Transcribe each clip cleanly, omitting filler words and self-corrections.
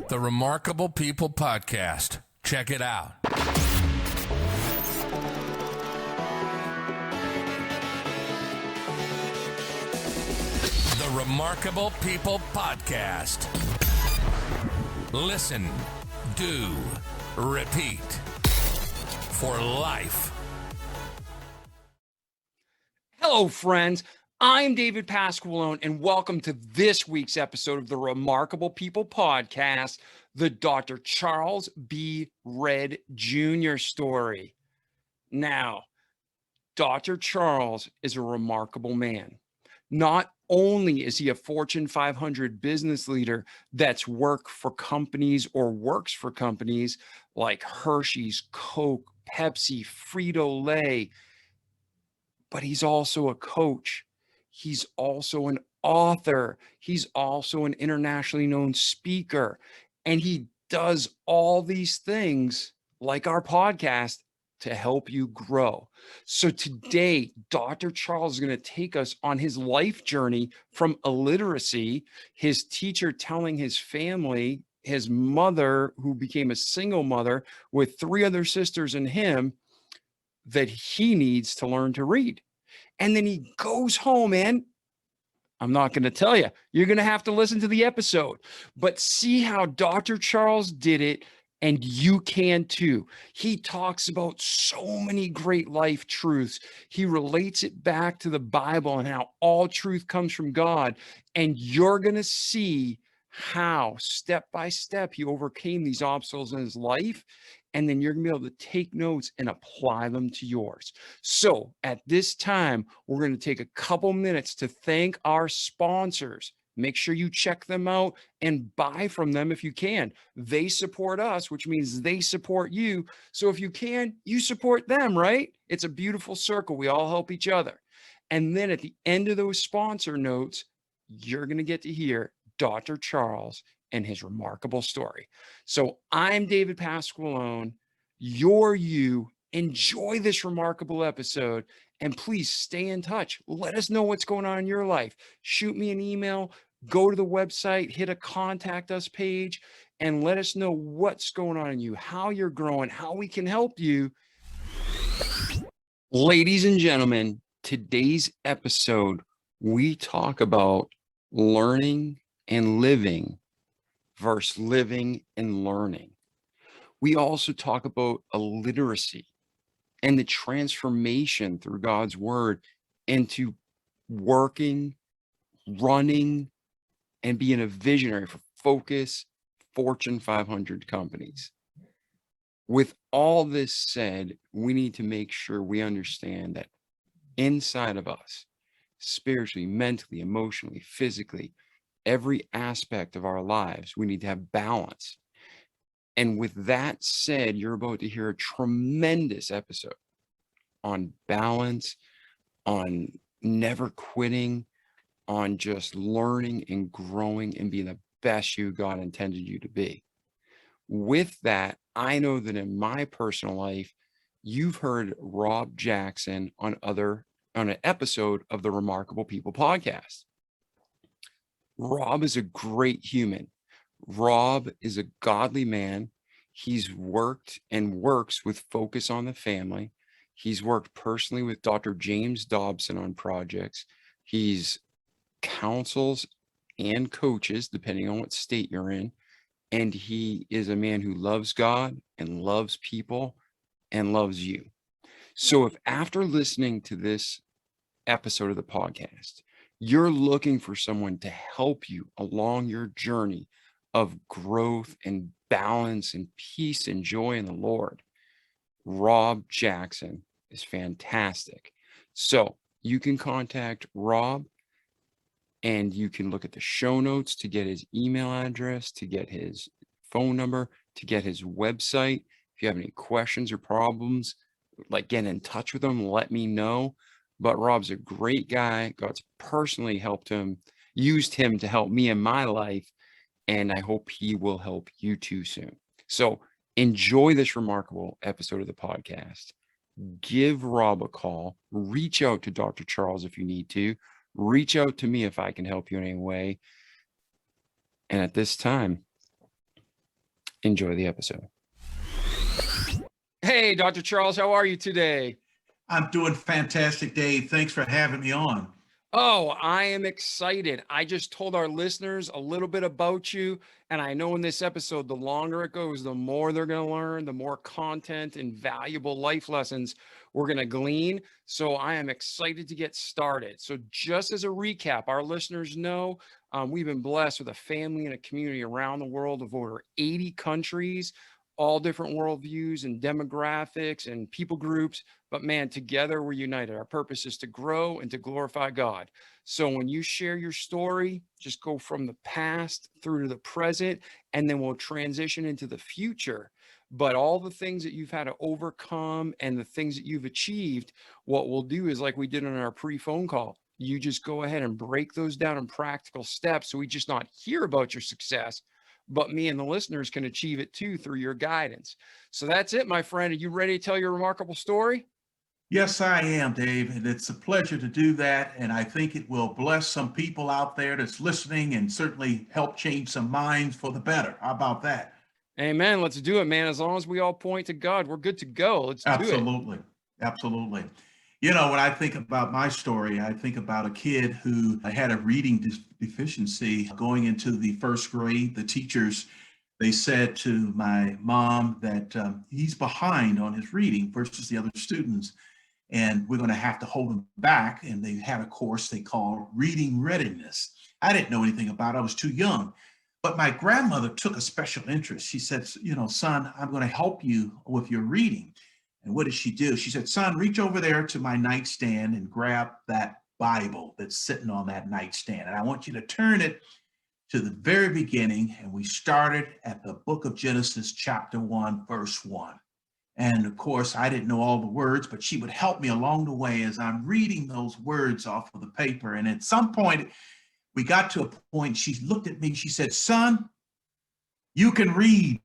The Remarkable People Podcast. Check it out. The Remarkable People Podcast. Listen, do, repeat. For life. Hello, friends. I'm David Pasqualone, and welcome to this week's episode of the Remarkable People Podcast, the Dr. Charles B. Red Jr. story. Now, Dr. Charles is a remarkable man. Not only is he a Fortune 500 business leader that's works for companies like Hershey's, Coke, Pepsi, Frito-Lay, but he's also a coach. He's also an author. He's also an internationally known speaker. And he does all these things like our podcast to help you grow. So today, Dr. Charles is going to take us on his life journey from illiteracy, his teacher telling his family, his mother, who became a single mother with 3 other sisters and him, that he needs to learn to read. And then he goes home, and I'm not going to tell you. You're going to have to listen to the episode. But see how Dr. Charles did it, and you can too. He talks about so many great life truths. He relates it back to the Bible and how all truth comes from God. And you're going to see how step by step he overcame these obstacles in his life. And then you're going to be able to take notes and apply them to yours. So at this time, we're going to take a couple minutes to thank our sponsors. Make sure you check them out and buy from them if you can. They support us, which means they support you. So if you can, you support them, right? It's a beautiful circle. We all help each other. And then at the end of those sponsor notes, you're going to get to hear Dr. Charles and his remarkable story. So I'm David Pasqualone. You're you. Enjoy this remarkable episode, and please stay in touch. Let us know what's going on in your life. Shoot me an email, go to the website, hit a contact us page, and let us know what's going on in you, how you're growing, how we can help you. Ladies and gentlemen, today's episode, we talk about learning and living versus living and learning. We also talk about illiteracy and the transformation through God's word into working, running, and being a visionary for focus Fortune 500 companies. With all this said, we need to make sure we understand that inside of us, spiritually, mentally, emotionally, physically, every aspect of our lives, we need to have balance. And with that said, you're about to hear a tremendous episode on balance, on never quitting, on just learning and growing and being the best you God intended you to be. With that, I know that in my personal life, you've heard Rob Jackson on an episode of the Remarkable People Podcast. Rob is a great human. Rob is a godly man. He's worked and works with Focus on the Family. He's worked personally with Dr. James Dobson on projects. He's counsels and coaches, depending on what state you're in. And he is a man who loves God and loves people and loves you. So if after listening to this episode of the podcast, you're looking for someone to help you along your journey of growth and balance and peace and joy in the Lord, Rob Jackson is fantastic. So you can contact Rob, and you can look at the show notes to get his email address, to get his phone number, to get his website. If you have any questions or problems, like get in touch with him, let me know. But Rob's a great guy. God's personally used him to help me in my life. And I hope he will help you too soon. So enjoy this remarkable episode of the podcast. Give Rob a call. Reach out to Dr. Charles if you need to. Reach out to me if I can help you in any way. And at this time, Enjoy the episode. Hey, Dr. Charles, how are you today? I'm doing fantastic, Dave. Thanks for having me on. Oh, I am excited. I just told our listeners a little bit about you. And I know in this episode, the longer it goes, the more they're going to learn, the more content and valuable life lessons we're going to glean. So I am excited to get started. So just as a recap, our listeners know we've been blessed with a family and a community around the world of over 80 countries, all different worldviews and demographics and people groups. But man, together we're united. Our purpose is to grow and to glorify God. So when you share your story, just go from the past through to the present, and then we'll transition into the future. But all the things that you've had to overcome and the things that you've achieved, what we'll do is like we did on our pre-phone call, you just go ahead and break those down in practical steps. So we just not hear about your success, but me and the listeners can achieve it too through your guidance. So that's it, my friend. Are you ready to tell your remarkable story? Yes, I am, Dave, and it's a pleasure to do that. And I think it will bless some people out there that's listening and certainly help change some minds for the better. How about that? Amen. Let's do it, man. As long as we all point to God, we're good to go. Let's do it. Absolutely. Absolutely. You know, when I think about my story, I think about a kid who had a reading deficiency going into the first grade. The teachers, they said to my mom that he's behind on his reading versus the other students, and we're going to have to hold him back. And they had a course they called reading readiness. I didn't know anything about it. I was too young. But my grandmother took a special interest. She said, you know, son, I'm going to help you with your reading. And what did she do? She said, son, reach over there to my nightstand and grab that Bible that's sitting on that nightstand. And I want you to turn it to the very beginning. And we started at the book of Genesis, chapter 1, verse 1. And of course, I didn't know all the words, but she would help me along the way as I'm reading those words off of the paper. And at some point, we got to a point, she looked at me, she said, son, you can read.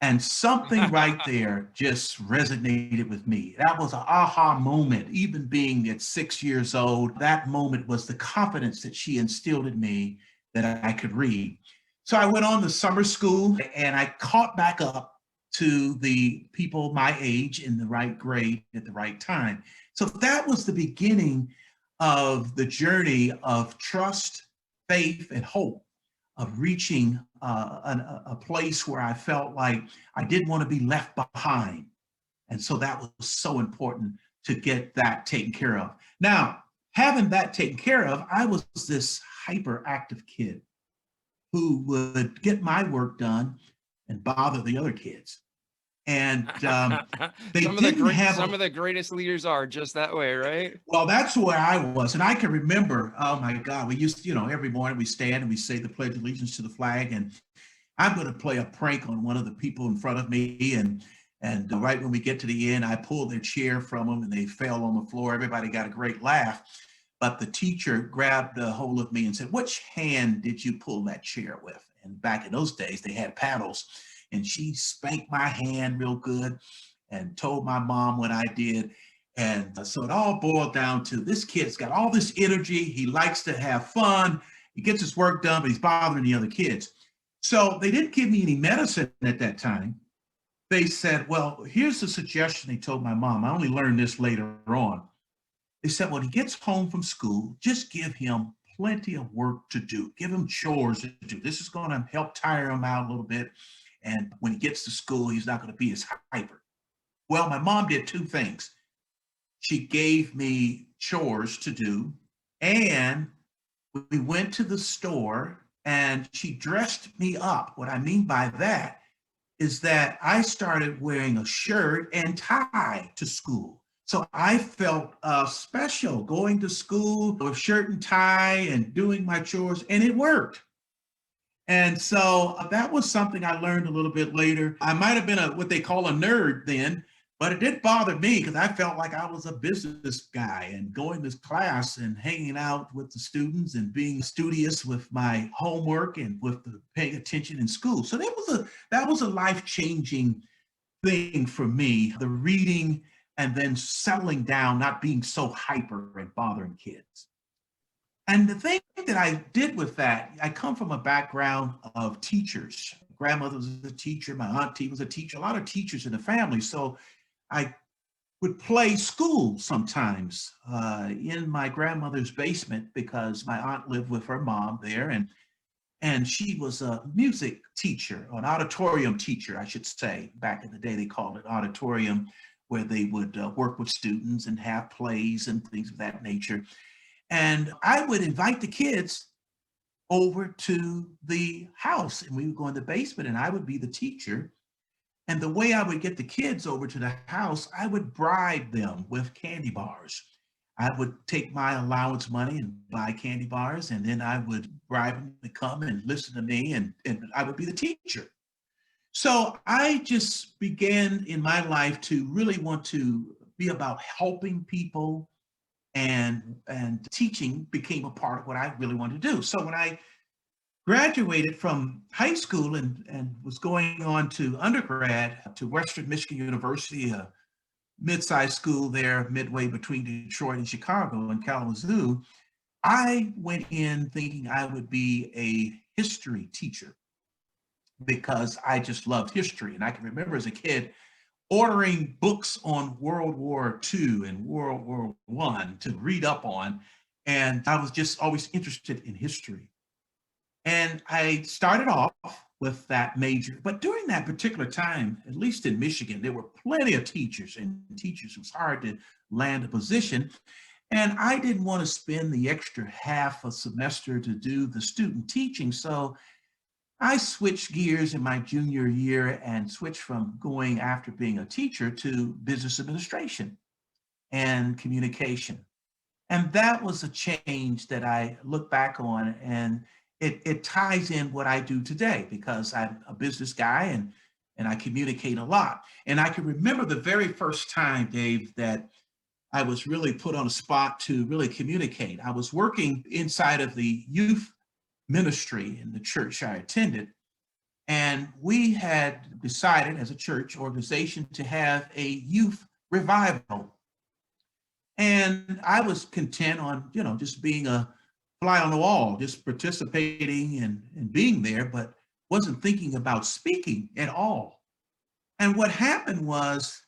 And something right there just resonated with me. That was an aha moment. Even being at 6 years old, that moment was the confidence that she instilled in me that I could read. So I went on to summer school and I caught back up to the people my age in the right grade at the right time. So that was the beginning of the journey of trust, faith, and hope, of reaching a place where I felt like I didn't want to be left behind. And so that was so important to get that taken care of. Now, having that taken care of, I was this hyperactive kid who would get my work done and bother the other kids. And they didn't have some of the greatest leaders are just that way, right? Well, that's where I was. And I can remember, oh my God, we used to, you know, every morning we stand and we say the Pledge of Allegiance to the flag. And I'm going to play a prank on one of the people in front of me. And right when we get to the end, I pulled their chair from them and they fell on the floor. Everybody got a great laugh. But the teacher grabbed a hold of me and said, which hand did you pull that chair with? And back in those days, they had paddles. And she spanked my hand real good and told my mom what I did. And so it all boiled down to this kid's got all this energy. He likes to have fun. He gets his work done, but he's bothering the other kids. So they didn't give me any medicine at that time. They said, well, here's the suggestion they told my mom. I only learned this later on. They said, when he gets home from school, just give him plenty of work to do. Give him chores to do. This is going to help tire him out a little bit. And when he gets to school, he's not going to be as hyper. Well, my mom did two things. She gave me chores to do, and we went to the store and she dressed me up. What I mean by that is that I started wearing a shirt and tie to school. So I felt special going to school with shirt and tie and doing my chores, and it worked. And so that was something I learned a little bit later. I might have been what they call a nerd then, but it didn't bother me because I felt like I was a business guy and going to class and hanging out with the students and being studious with my homework and with the paying attention in school. So that was a life-changing thing for me, the reading and then settling down, not being so hyper and bothering kids. And the thing that I did with that, I come from a background of teachers. Grandmother was a teacher, my auntie was a teacher, a lot of teachers in the family. So I would play school sometimes in my grandmother's basement because my aunt lived with her mom there, and she was a music teacher, an auditorium teacher, I should say. Back in the day, they called it auditorium, where they would work with students and have plays and things of that nature. And I would invite the kids over to the house, and we would go in the basement, and I would be the teacher. And the way I would get the kids over to the house, I would bribe them with candy bars. I would take my allowance money and buy candy bars, and then I would bribe them to come and listen to me, and I would be the teacher. So I just began in my life to really want to be about helping people, and teaching became a part of what I really wanted to do. So when I graduated from high school and was going on to undergrad to Western Michigan University, a mid-sized school there midway between Detroit and Chicago in Kalamazoo, I went in thinking I would be a history teacher because I just loved history. And I can remember as a kid ordering books on World War II and World War I to read up on. And I was just always interested in history. And I started off with that major. But during that particular time, at least in Michigan, there were plenty of teachers, and teachers, it was hard to land a position. And I didn't want to spend the extra half a semester to do the student teaching. So I switched gears in my junior year and switched from going after being a teacher to business administration and communication. And that was a change that I look back on, and it ties in what I do today because I'm a business guy, and I communicate a lot. And I can remember the very first time, Dave, that I was really put on a spot to really communicate. I was working inside of the youth ministry in the church I attended, and we had decided as a church organization to have a youth revival. And I was content on, just being a fly on the wall, just participating and being there, but wasn't thinking about speaking at all. And what happened was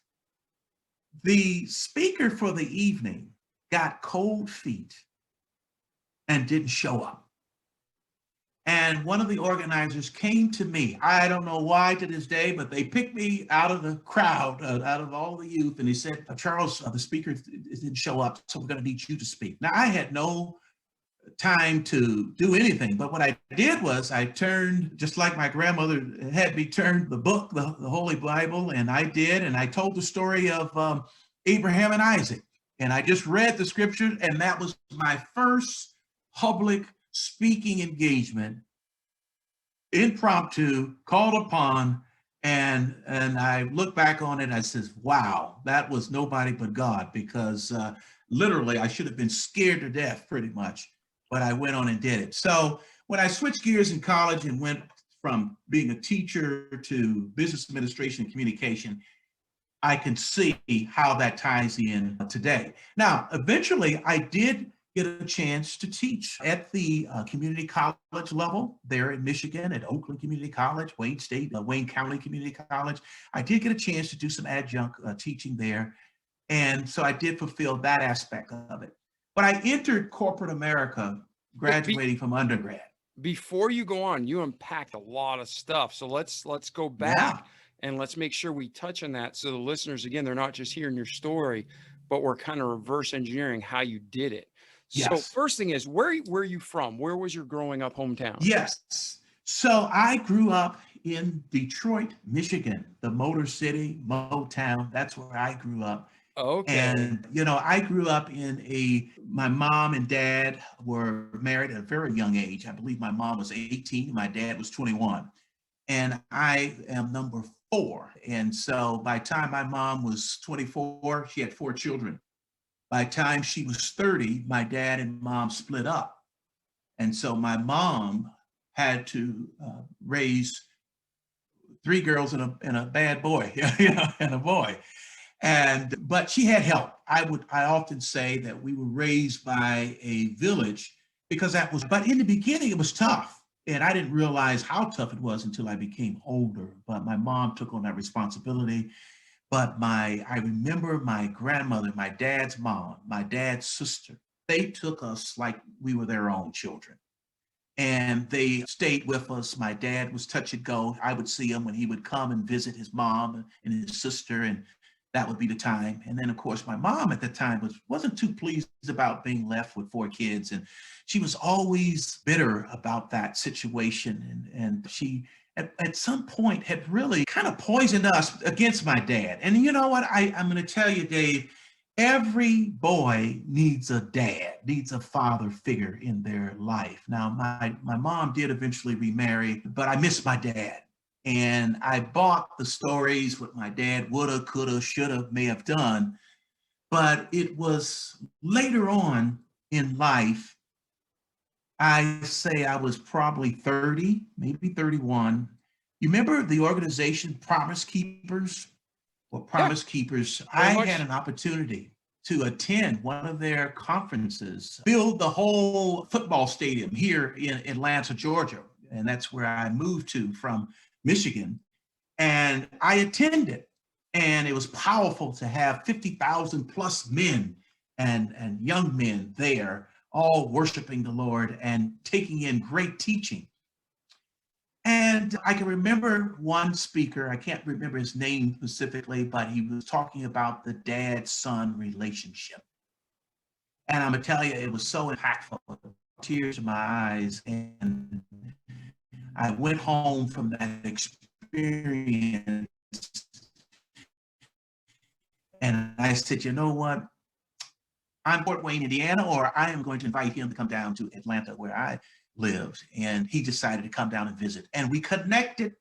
the speaker for the evening got cold feet and didn't show up. And one of the organizers came to me. I don't know why to this day, but they picked me out of the crowd, out of all the youth. And he said, Charles, the speaker didn't show up, so we're going to need you to speak. Now, I had no time to do anything. But what I did was I turned, just like my grandmother had me turn the book, the Holy Bible, and I did. And I told the story of Abraham and Isaac. And I just read the scripture, and that was my first public speaking engagement, impromptu, called upon, and I look back on it, I says, wow, that was nobody but God, because literally I should have been scared to death pretty much, but I went on and did it. So when I switched gears in college and went from being a teacher to business administration and communication, I can see how that ties in today. Now, eventually I did get a chance to teach at the community college level there in Michigan, at Oakland Community College, Wayne State, Wayne County Community College. I did get a chance to do some adjunct teaching there. And so I did fulfill that aspect of it. But I entered corporate America graduating from undergrad. Before you go on, you unpacked a lot of stuff. So let's go back and let's make sure we touch on that. So the listeners, again, they're not just hearing your story, but we're kind of reverse engineering how you did it. Yes. So first thing is, where are you from? Where was your growing up hometown? Yes. So I grew up in Detroit, Michigan, the Motor City, Motown. That's where I grew up. Okay. And, I grew up my mom and dad were married at a very young age. I believe my mom was 18, my dad was 21. And I am number 4. And so by the time my mom was 24, she had 4 children. By the time she was 30, my dad and mom split up. And so my mom had to raise 3 girls and a bad boy, and a boy. But she had help. I often say that we were raised by a village because that was, but in the beginning, it was tough. And I didn't realize how tough it was until I became older. But my mom took on that responsibility. But I remember my grandmother, my dad's mom, my dad's sister, they took us like we were their own children. And they stayed with us. My dad was touch and go. I would see him when he would come and visit his mom and his sister, and that would be the time. And then, of course, my mom at the time wasn't too pleased about being left with 4 kids, and she was always bitter about that situation. And she, at some point, had really kind of poisoned us against my dad. And you know what? I'm going to tell you, Dave, every boy needs a dad, needs a father figure in their life. Now, my mom did eventually remarry, but I miss my dad. And I bought the stories what my dad woulda, coulda, shoulda, may have done. But it was later on in life, I say I was probably 30, maybe 31. You remember the organization Promise Keepers? Well, Yeah, Promise Keepers, very I had much. an opportunity to attend one of their conferences, build the whole football stadium here in Atlanta, Georgia. And that's where I moved to from Michigan. And I attended, and it was powerful to have 50,000 plus men and young men there, all worshiping the Lord and taking in great teaching. And I can remember one speaker, I can't remember his name specifically, but he was talking about the dad son relationship. And I'm going to tell you, it was so impactful, tears in my eyes. And I went home from that experience and I said, you know what? I'm Fort Wayne, Indiana, or I am going to invite him to come down to Atlanta where I lived. And he decided to come down and visit. And we connected.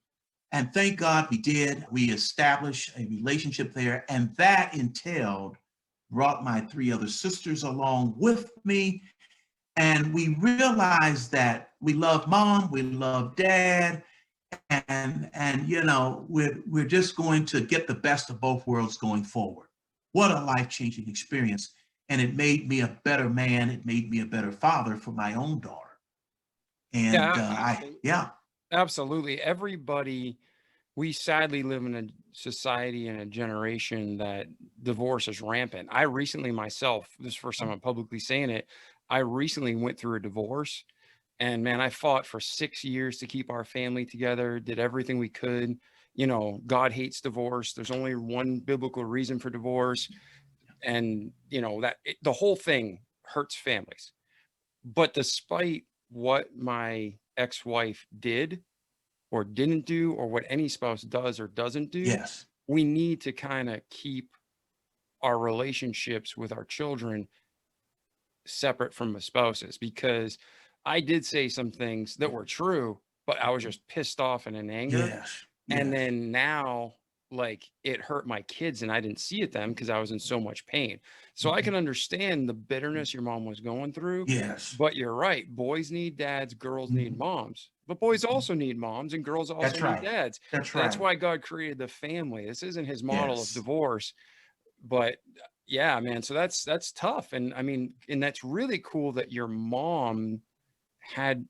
And thank God we did. We established a relationship there. And that entailed brought my 3 other sisters along with me. And we realized that we love mom, we love dad, and we're just going to get the best of both worlds going forward. What a life-changing experience. And it made me a better man. It made me a better father for my own daughter. And Yeah, yeah, absolutely. Everybody, we sadly live in a society and a generation that divorce is rampant. I recently myself, this is the first time I'm publicly saying it, I recently went through a divorce. And man, I fought for 6 years to keep our family together, did everything we could. God hates divorce. There's only one biblical reason for divorce. And, the whole thing hurts families. But despite what my ex-wife did or didn't do, or what any spouse does or doesn't do, yes, we need to kind of keep our relationships with our children separate from the spouses, because I did say some things that were true, but I was just pissed off and in anger. yes, And yes, then now, like, it hurt my kids and I didn't see it then because I was in so much pain. So I mhm, can understand the bitterness your mom was going through, yes. but you're right. Boys need dads, girls need Mhm, moms. But boys mhm. also need moms and girls also That's need right. dads. That's That's right. why God created the family. This isn't his model of Yes. divorce, but yeah, man, so that's tough. And I mean, and that's really cool that your mom had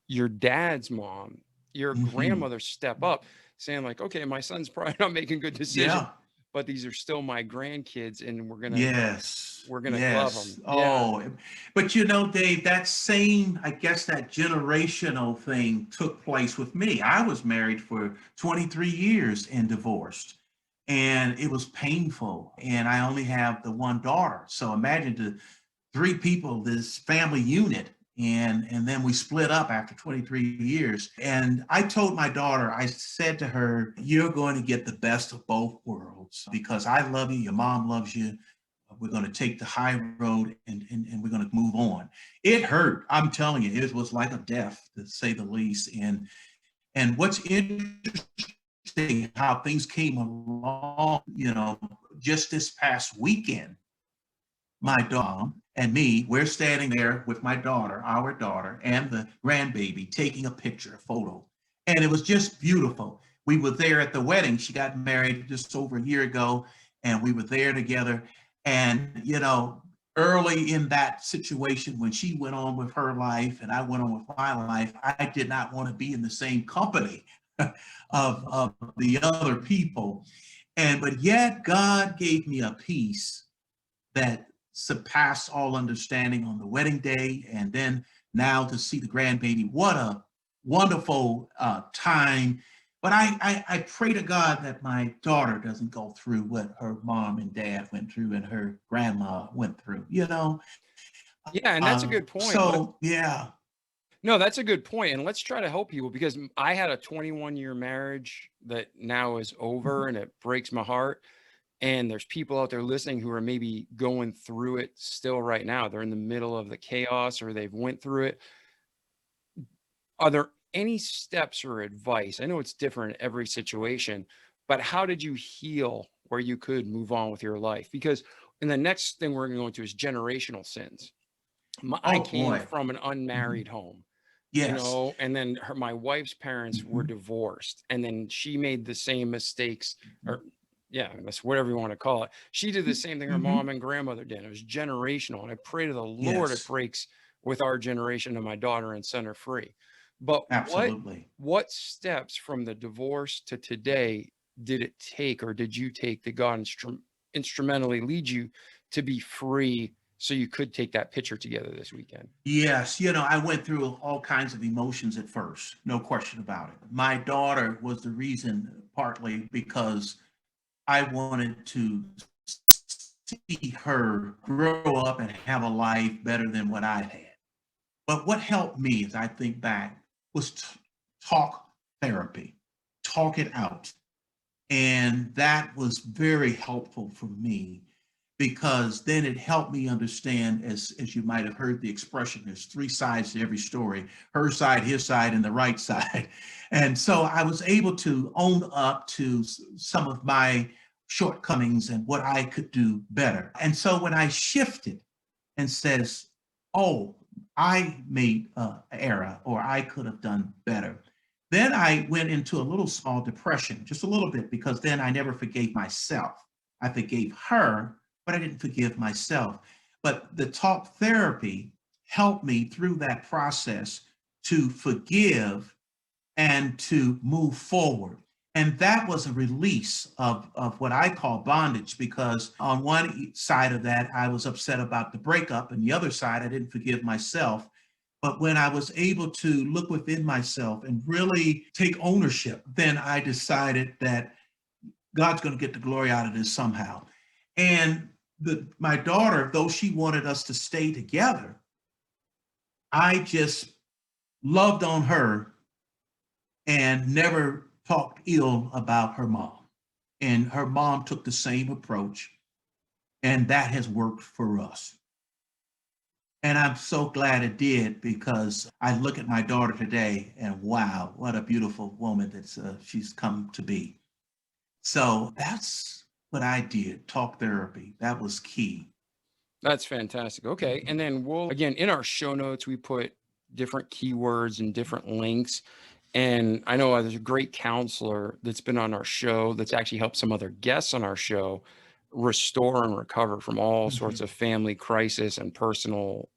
your dad's mom, your Hmm. grandmother step up saying like, okay, my son's probably not making good decisions, Yeah. but these are still my grandkids and Yes, we're gonna love yes. them. Yeah. Oh, but Dave, that same, I guess that generational thing took place with me. I was married for 23 years and divorced, and it was painful. And I only have the one daughter. So imagine the 3 people, this family unit. And then we split up after 23 years. And I told my daughter, I said to her, you're going to get the best of both worlds because I love you, your mom loves you. We're going to take the high road and we're going to move on. It hurt. I'm telling you, it was like a death, to say the least. And what's interesting, how things came along, just this past weekend, my dog and me, we're standing there with my daughter, our daughter, and the grandbaby taking a picture, a photo. And it was just beautiful. We were there at the wedding. She got married just over a year ago, and we were there together. And, early in that situation when she went on with her life and I went on with my life, I did not want to be in the same company of the other people. But yet God gave me a peace that surpassed all understanding on the wedding day. And then now to see the grandbaby, what a wonderful time. But I pray to God that my daughter doesn't go through what her mom and dad went through and her grandma went through, you know? Yeah, and that's a good point. Yeah. No, that's a good point. And let's try to help people, because I had a 21-year marriage that now is over, and it breaks my heart. And there's people out there listening who are maybe going through it still right now. They're in the middle of the chaos, or they've went through it. Are there any steps or advice? I know it's different in every situation, but how did you heal where you could move on with your life? Because in the next thing we're going to go into is generational sins. I came from an unmarried home. Yes. You know, and then my wife's parents were divorced, and then she made the same mistakes, or that's whatever you want to call it. She did the same thing her mom and grandmother did. It was generational. And I pray to the Lord it breaks with our generation, and my daughter and son are free. But absolutely, what steps from the divorce to today did it take, or did you take, that God instrumentally lead you to be free, so you could take that picture together this weekend? Yes, I went through all kinds of emotions at first, no question about it. My daughter was the reason, partly because I wanted to see her grow up and have a life better than what I had. But what helped me, as I think back, was talk therapy, talk it out. And that was very helpful for me, because then it helped me understand, as you might have heard the expression, there's three sides to every story: her side, his side, and the right side. And so I was able to own up to some of my shortcomings and what I could do better. And so when I shifted and says, oh, I made an error, or I could have done better, then I went into a little small depression, just a little bit, because then I never forgave myself. I forgave her, but I didn't forgive myself. But the talk therapy helped me through that process to forgive and to move forward. And that was a release of what I call bondage, because on one side of that, I was upset about the breakup, and the other side, I didn't forgive myself. But when I was able to look within myself and really take ownership, then I decided that God's going to get the glory out of this somehow. And my daughter, though she wanted us to stay together, I just loved on her and never talked ill about her mom. And her mom took the same approach, and that has worked for us. And I'm so glad it did, because I look at my daughter today and wow, what a beautiful woman that she's come to be. So that's what I did, talk therapy. That was key. That's fantastic. Okay. And then again, in our show notes, we put different keywords and different links. And I know there's a great counselor that's been on our show that's actually helped some other guests on our show restore and recover from all sorts of family crisis and personal,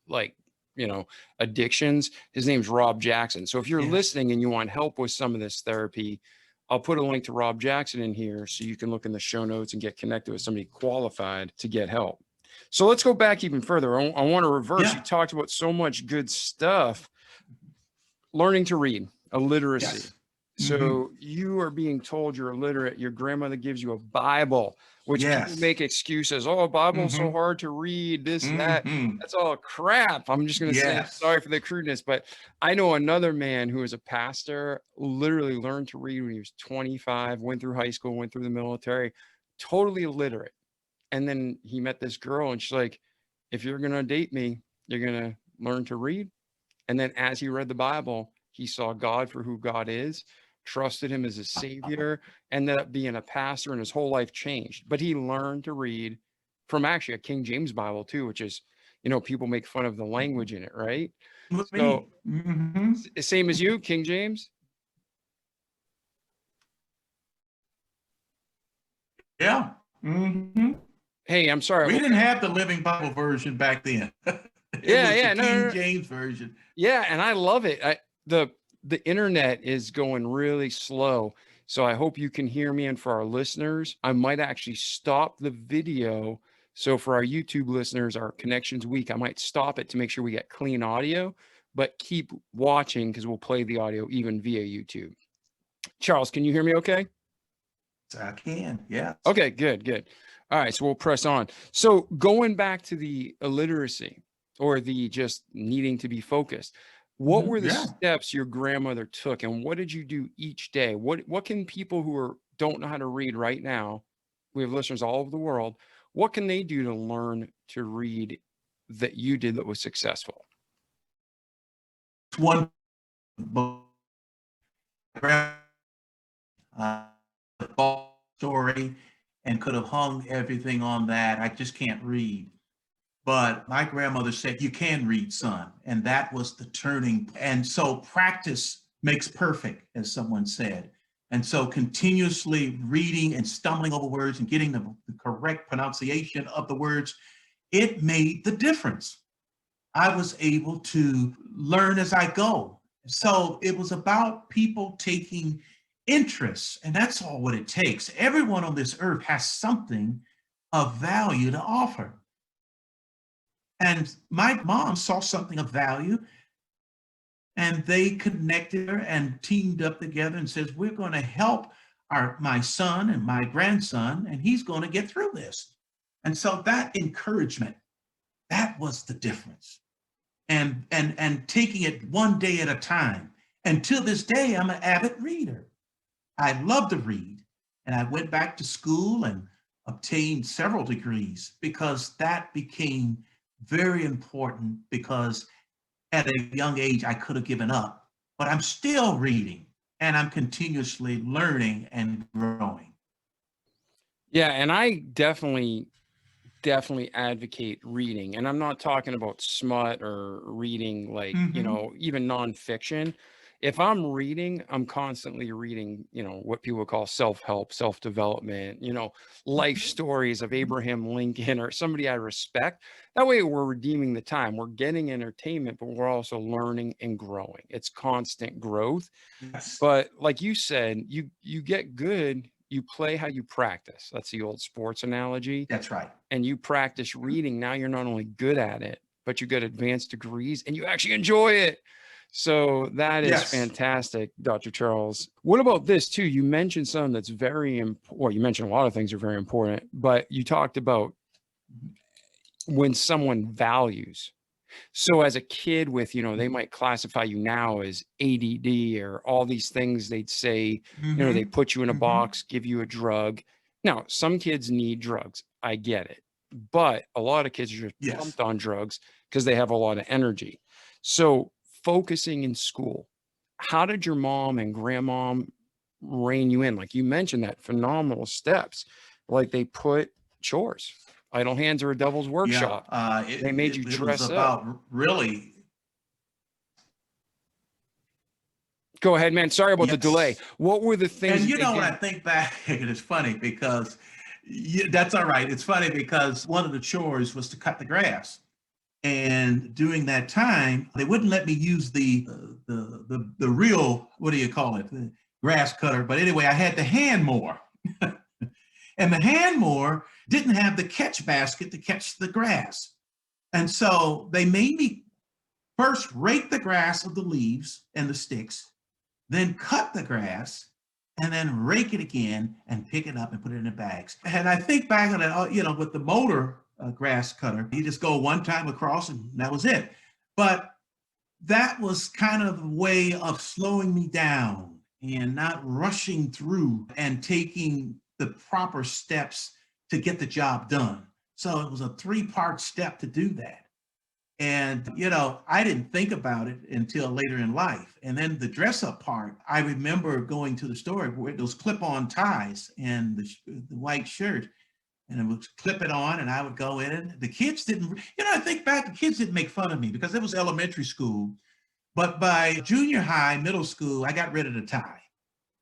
addictions. His name's Rob Jackson. So if you're listening and you want help with some of this therapy, I'll put a link to Rob Jackson in here so you can look in the show notes and get connected with somebody qualified to get help. So let's go back even further. I want to reverse. You talked about so much good stuff. Learning to read, illiteracy. So you are being told you're illiterate. Your grandmother gives you a Bible, which people make excuses. Oh, a Bible's so hard to read, this, that. That's all crap. I'm just going to say, sorry for the crudeness, but I know another man who is a pastor, literally learned to read when he was 25, went through high school, went through the military, totally illiterate. And then he met this girl, and she's like, if you're going to date me, you're going to learn to read. And then as he read the Bible, he saw God for who God is, trusted him as a savior, ended up being a pastor, and his whole life changed. But he learned to read from actually a King James Bible too, which is, people make fun of the language in it, right? So same as you, King James? Yeah. Hey, I'm sorry. We didn't have the Living Bible version back then. It Yeah, was the yeah, no, no, King no. James version. Yeah, and I love it. The internet is going really slow, so I hope you can hear me. And for our listeners, I might actually stop the video. So for our YouTube listeners, our connection's weak. I might stop it to make sure we get clean audio, but keep watching because we'll play the audio even via YouTube. Charles, can you hear me okay? I can, yeah. Okay, good, good. All right, so we'll press on. So going back to the illiteracy or the just needing to be focused, what were the Yeah. steps your grandmother took and what did you do each day? What can people who don't know how to read right now, we have listeners all over the world, what can they do to learn to read that you did that was successful? One book, uh, story, and could have hung everything on that. I just can't read. But my grandmother said, "You can read, son." And that was the turning. And so practice makes perfect, as someone said. And so continuously reading and stumbling over words and getting the correct pronunciation of the words, it made the difference. I was able to learn as I go. So it was about people taking interest, and that's all what it takes. Everyone on this earth has something of value to offer. And my mom saw something of value, and they connected her and teamed up together and says, "We're going to help my son and my grandson, and he's going to get through this." And so that encouragement, that was the difference. And taking it one day at a time. And to this day, I'm an avid reader. I love to read. And I went back to school and obtained several degrees because that became very important, because at a young age, I could have given up, but I'm still reading and I'm continuously learning and growing. Yeah, and I definitely advocate reading. And I'm not talking about smut or reading like, Mm-hmm. even nonfiction. If I'm reading, I'm constantly reading, what people call self-help, self-development, life stories of Abraham Lincoln or somebody I respect. That way we're redeeming the time. We're getting entertainment, but we're also learning and growing. It's constant growth. Yes, But like you said, you get good, you play how you practice. That's the old sports analogy. that's right. And you practice reading, now you're not only good at it, but you get advanced degrees and you actually enjoy it. So that is Yes. fantastic, Dr. Charles. What about this too? You mentioned something that's very important. Well, you mentioned a lot of things are very important, but you talked about when someone values. So as a kid with, they might classify you now as ADD or all these things. They'd say, they Mm-hmm. put you in a Mm-hmm. box, give you a drug. Now, some kids need drugs. I get it. But a lot of kids are just Yes. pumped on drugs because they have a lot of energy. So focusing in school, how did your mom and grandmom rein you in? Like you mentioned that phenomenal steps, like they put chores. Idle hands are a devil's Yeah. workshop. They made you It was dress up. about really, Go ahead, man. Sorry about the delay. yes. What were the things And that they when I did? think back, it is funny because that's all right. It's funny because one of the chores was to cut the grass. And during that time, they wouldn't let me use the real, what do you call it, the grass cutter. But anyway, I had the hand mower, and the hand mower didn't have the catch basket to catch the grass. And so they made me first rake the grass of the leaves and the sticks, then cut the grass, and then rake it again and pick it up and put it in the bags. And I think back on it, with the motor grass cutter, you just go one time across and that was it. But that was kind of a way of slowing me down and not rushing through and taking the proper steps to get the job done. So it was a three-part step to do that. And, I didn't think about it until later in life. And then the dress up part, I remember going to the store with those clip on ties and the white shirt, and it would clip it on, and I would go in it. The kids didn't, I think back, the kids didn't make fun of me because it was elementary school. But by junior high, middle school, I got rid of the tie.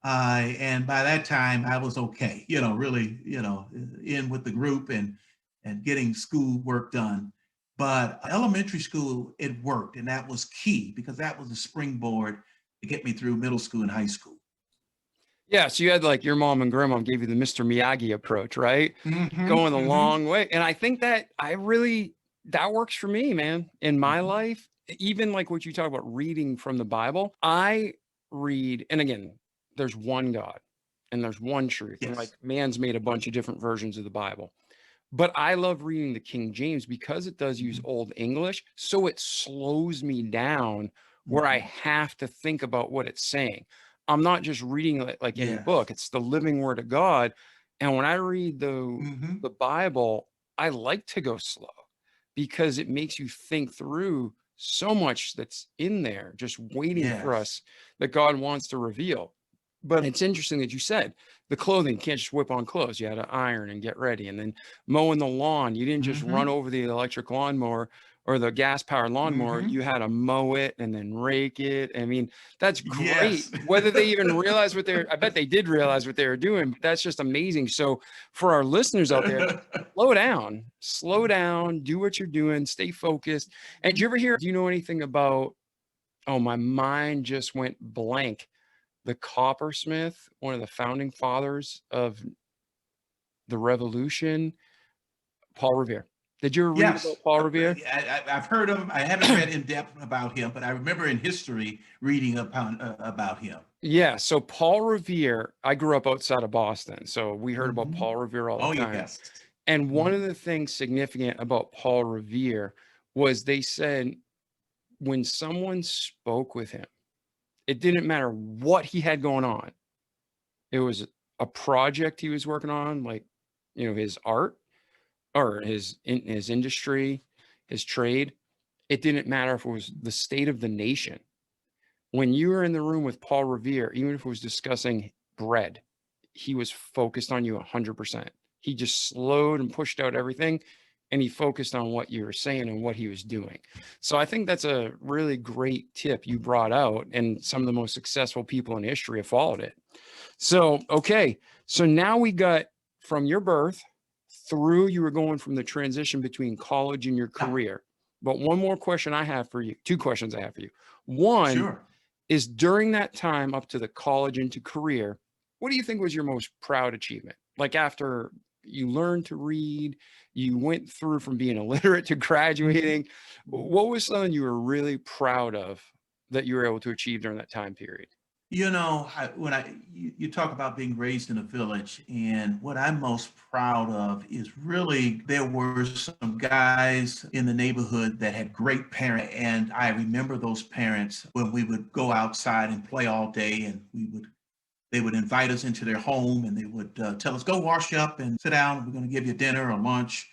And by that time, I was okay, really, in with the group. And and getting school work done. But elementary school, it worked. And that was key because that was a springboard to get me through middle school and high school. Yeah. So you had like your mom and grandma gave you the Mr. Miyagi approach, right? Going a long way. And I think that that works for me, man, in my life. Even like what you talk about reading from the Bible, I read, and again, there's one God and there's one truth. And like Yes. man's made a bunch of different versions of the Bible. But I love reading the King James because it does use Old English. So it slows me down where I have to think about what it's saying. I'm not just reading it like any Yes. book. It's the living word of God. And when I read Mhm. the Bible, I like to go slow because it makes you think through so much that's in there, just waiting for Yes. us that God wants to reveal. But it's interesting that you said the clothing, you can't just whip on clothes. You had to iron and get ready. And then mowing the lawn, you didn't just run over the electric lawnmower or the gas powered lawnmower. You had to mow it and then rake it. I mean, that's great. Yes. Whether they even realize I bet they did realize what they were doing, but that's just amazing. So for our listeners out there, slow down, do what you're doing, stay focused. And do you know anything about, oh, my mind just went blank. The coppersmith, one of the founding fathers of the revolution, Paul Revere. Did you ever read Yes. about Paul Revere? I've heard of him. I haven't read in depth about him, but I remember in history reading about him. Yeah. So Paul Revere, I grew up outside of Boston. So we heard about Mhm. Paul Revere all Oh, the time. yes. And one of the things significant about Paul Revere was they said when someone spoke with him, it didn't matter what he had going on. It was a project he was working on, like, his art or his industry, his trade. It didn't matter if it was the state of the nation. When you were in the room with Paul Revere, even if it was discussing bread, he was focused on you 100%. He just slowed and pushed out everything, and he focused on what you were saying and what he was doing. So I think that's a really great tip you brought out, and some of the most successful people in history have followed it. So, okay. So now we got from your birth through, you were going from the transition between college and your career. But one more question I have for you, two questions I have for you. One Sure. is during that time up to the college into career, what do you think was your most proud achievement? Like after you learned to read, you went through from being illiterate to graduating, what was something you were really proud of that you were able to achieve during that time period? You talk about being raised in a village, and what I'm most proud of is really there were some guys in the neighborhood that had great parents, and I remember those parents when we would go outside and play all day, and they would invite us into their home, and they would tell us, "Go wash up and sit down. We're going to give you dinner or lunch."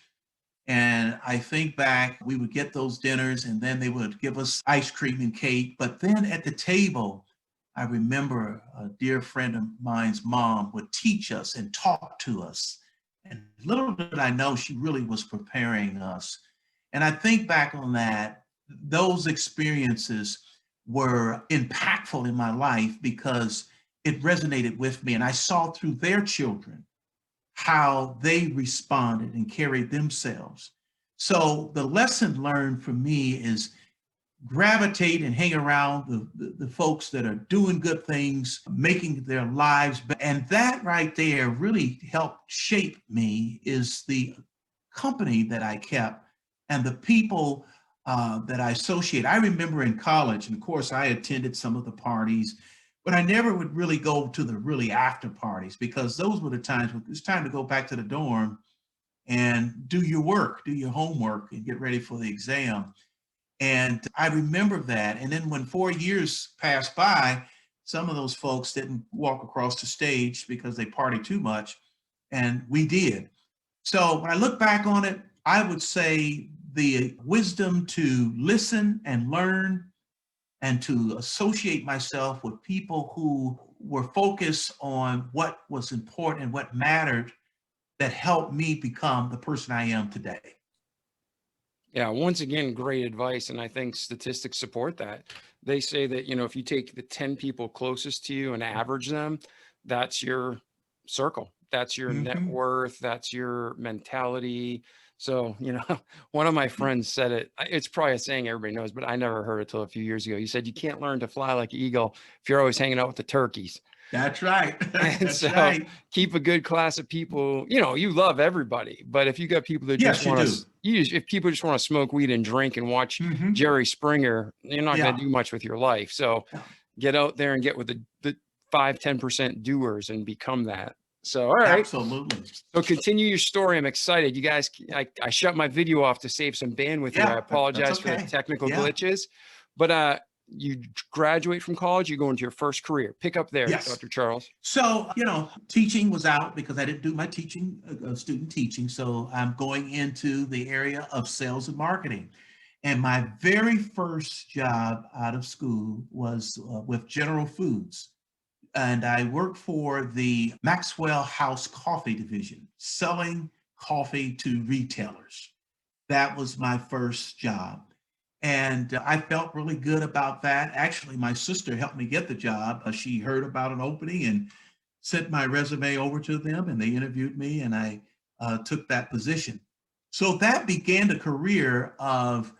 And I think back, we would get those dinners, and then they would give us ice cream and cake. But then at the table, I remember a dear friend of mine's mom would teach us and talk to us. And little did I know she really was preparing us. And I think back on that, those experiences were impactful in my life because it resonated with me. And I saw through their children how they responded and carried themselves. So the lesson learned for me is gravitate and hang around the folks that are doing good things, making their lives better. And that right there really helped shape me is the company that I kept and the people that I associate. I remember in college, and of course I attended some of the parties, but I never would really go to the really after parties because those were the times when it's time to go back to the dorm and do your work, do your homework, and get ready for the exam. And I remember that. And then when 4 years passed by, some of those folks didn't walk across the stage because they partied too much, and we did. So when I look back on it, I would say the wisdom to listen and learn and to associate myself with people who were focused on what was important and what mattered that helped me become the person I am today. Yeah, once again, great advice. And I think statistics support that. They say that, if you take the 10 people closest to you and average them, that's your circle. That's your net Mhm. worth. That's your mentality. So, one of my friends said it. It's probably a saying everybody knows, but I never heard it till a few years ago. He said, you can't learn to fly like an eagle if you're always hanging out with the turkeys. That's right. And That's so right. keep a good class of people. You love everybody, but if you got people that Yes, just you want do. to, if people just want to smoke weed and drink and watch Mhm. Jerry Springer, you're not going Yeah. to do much with your life. So Yeah. get out there and get with the 5-10% doers and become that. So, all right. Absolutely. So continue your story. I'm excited. You guys, I shut my video off to save some bandwidth here. I Yeah, that's apologize for the okay. technical Yeah. glitches, but you graduate from college, you go into your first career. Pick up there, Yes. Dr. Charles. So, teaching was out because I didn't do my teaching, student teaching. So I'm going into the area of sales and marketing. And my very first job out of school was with General Foods. And I worked for the Maxwell House Coffee Division, selling coffee to retailers. That was my first job. And I felt really good about that. Actually, my sister helped me get the job. She heard about an opening and sent my resume over to them, and they interviewed me, and I took that position. So that began the career of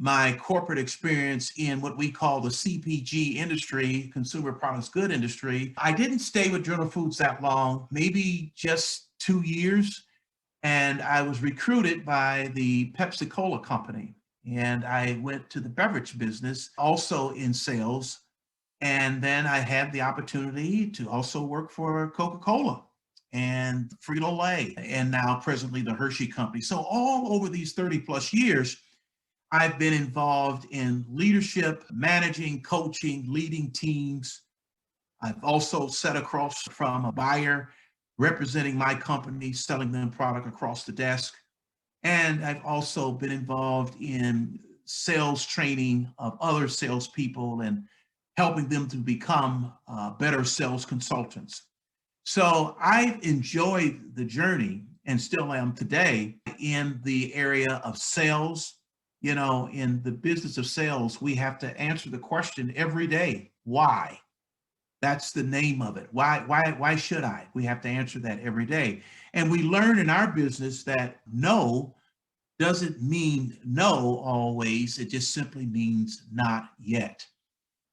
my corporate experience in what we call the CPG industry, consumer products good industry. I didn't stay with General Foods that long, maybe just 2 years. And I was recruited by the Pepsi Cola company. And I went to the beverage business, also in sales. And then I had the opportunity to also work for Coca-Cola and Frito-Lay, and now presently the Hershey Company. So all over these 30 plus years, I've been involved in leadership, managing, coaching, leading teams. I've also sat across from a buyer representing my company, selling them product across the desk. And I've also been involved in sales training of other salespeople and helping them to become better sales consultants. So I've enjoyed the journey and still am today in the area of sales. In the business of sales, we have to answer the question every day, why? That's the name of it. Why should I? We have to answer that every day. And we learn in our business that no doesn't mean no always. It just simply means not yet.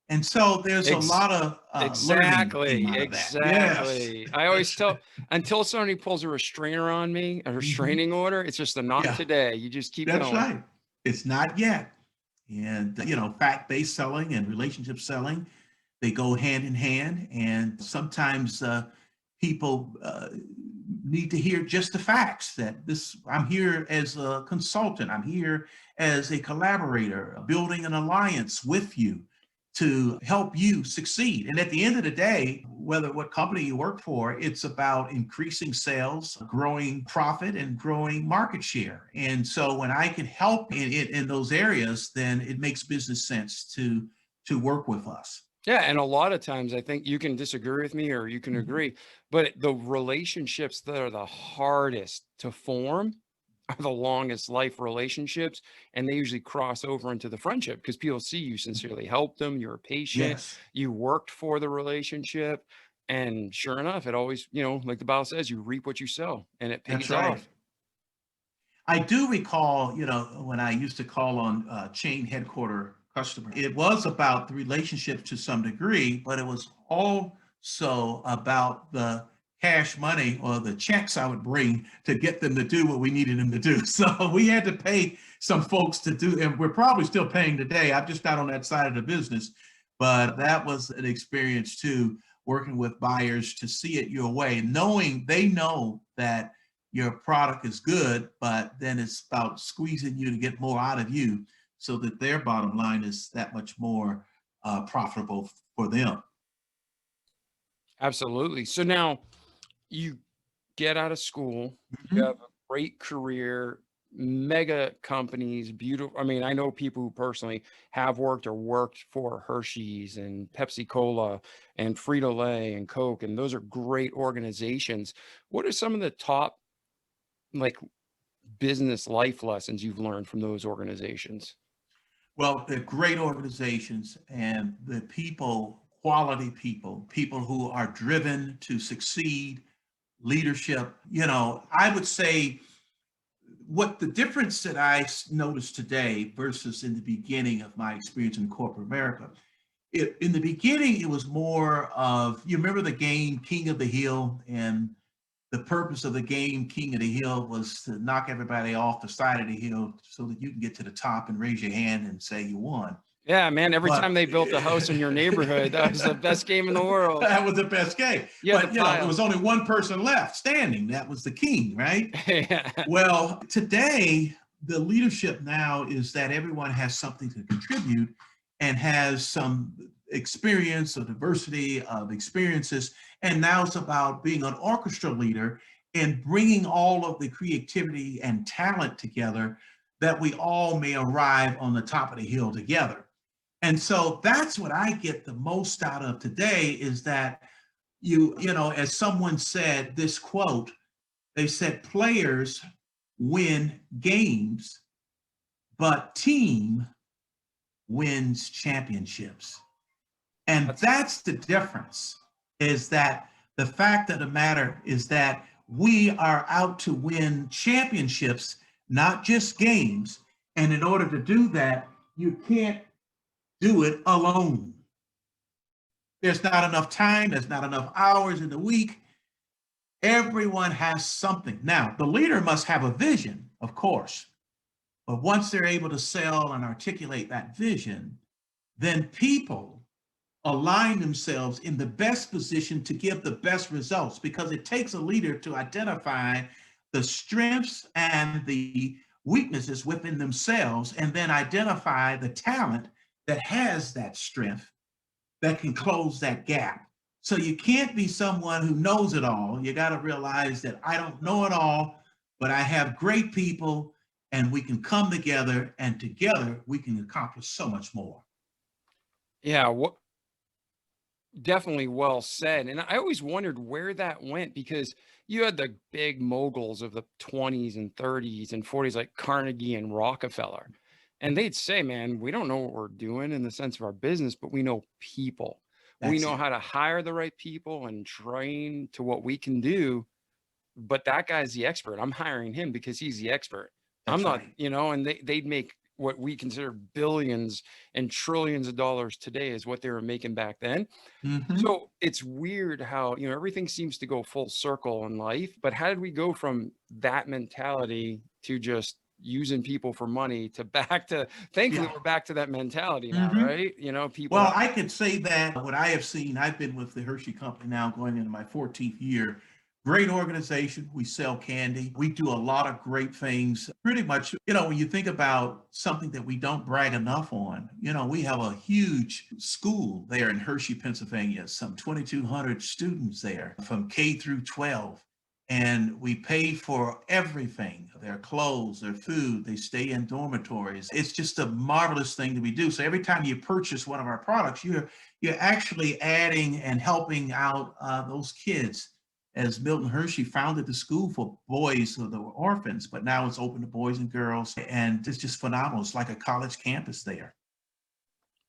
And so there's a lot of learning came out of that. Yes. Exactly. I always tell, until somebody pulls a restrainer on me, a restraining order, it's just a not Yeah. today. You just keep That's going. right. It's not yet. And, fact-based selling and relationship selling, they go hand in hand. And sometimes people need to hear just the facts that I'm here as a consultant. I'm here as a collaborator, building an alliance with you to help you succeed. And at the end of the day, whether what company you work for, it's about increasing sales, growing profit, and growing market share. And so when I can help in those areas, then it makes business sense to work with us. Yeah. And a lot of times I think you can disagree with me or you can agree, but the relationships that are the hardest to form are the longest life relationships, and they usually cross over into the friendship because people see you sincerely helped them, you're patient, Yes. you worked for the relationship, and sure enough, it always, like the Bible says, you reap what you sow, and it pays That's right. off. I do recall, when I used to call on chain headquarter customers, it was about the relationships to some degree, but it was also about the cash money or the checks I would bring to get them to do what we needed them to do. So we had to pay some folks to do, and we're probably still paying today. I'm just not on that side of the business, but that was an experience too, working with buyers to see it your way, knowing they know that your product is good, but then it's about squeezing you to get more out of you so that their bottom line is that much more profitable for them. Absolutely. So now you get out of school, you Mhm. have a great career, mega companies, beautiful. I mean, I know people who personally have worked or worked for Hershey's and Pepsi Cola and Frito-Lay and Coke, and those are great organizations. What are some of the top like business life lessons you've learned from those organizations? Well, they're great organizations, and the people, quality people who are driven to succeed, leadership. I would say what the difference that noticed today versus in the beginning of my experience in corporate America, in the beginning, it was more of, you remember the game King of the Hill, and the purpose of the game King of the Hill was to knock everybody off the side of the hill so that you can get to the top and raise your hand and say you won. Yeah, man. Every But time they built a house in your neighborhood, that was the best game in the world. that was the best game. Yeah, But there was only one person left standing. That was the king, right? Yeah. Well, today, the leadership now is that everyone has something to contribute and has some experience or diversity of experiences. And now it's about being an orchestra leader and bringing all of the creativity and talent together that we all may arrive on the top of the hill together. And so that's what I get the most out of today, is that as someone said, this quote, they said, players win games, but team wins championships. And that's the difference, is that the fact of the matter is that we are out to win championships, not just games. And in order to do that, you can't do it alone. There's not enough time, there's not enough hours in the week. Everyone has something. Now, the leader must have a vision, of course, but once they're able to sell and articulate that vision, then people align themselves in the best position to give the best results, because it takes a leader to identify the strengths and the weaknesses within themselves, and then identify the talent that has that strength that can close that gap. So you can't be someone who knows it all. You got to realize that I don't know it all, but I have great people, and we can come together, and together we can accomplish so much more. Yeah, definitely well said. And I always wondered where that went, because you had the big moguls of the 20s and 30s and 40s, like Carnegie and Rockefeller. And they'd say, man, we don't know what we're doing in the sense of our business, but we know people. We know how to hire the right people and train to what we can do. But that guy's the expert. I'm hiring him because he's the expert. I'm not, and they'd make what we consider billions and trillions of dollars today is what they were making back then. Mm-hmm. So it's weird how, everything seems to go full circle in life. But how did we go from that mentality to just using people for money to back to, thankfully, we're back to that mentality now, right? People. Well, I could say that what I have seen, I've been with the Hershey Company now going into my 14th year. Great organization. We sell candy. We do a lot of great things. Pretty much, when you think about something that we don't brag enough on, we have a huge school there in Hershey, Pennsylvania, some 2,200 students there from K through 12. And we pay for everything, their clothes, their food, they stay in dormitories. It's just a marvelous thing that we do. So every time you purchase one of our products, you're actually adding and helping out those kids. As Milton Hershey founded the school for boys that were orphans, but now it's open to boys and girls, and it's just phenomenal. It's like a college campus there.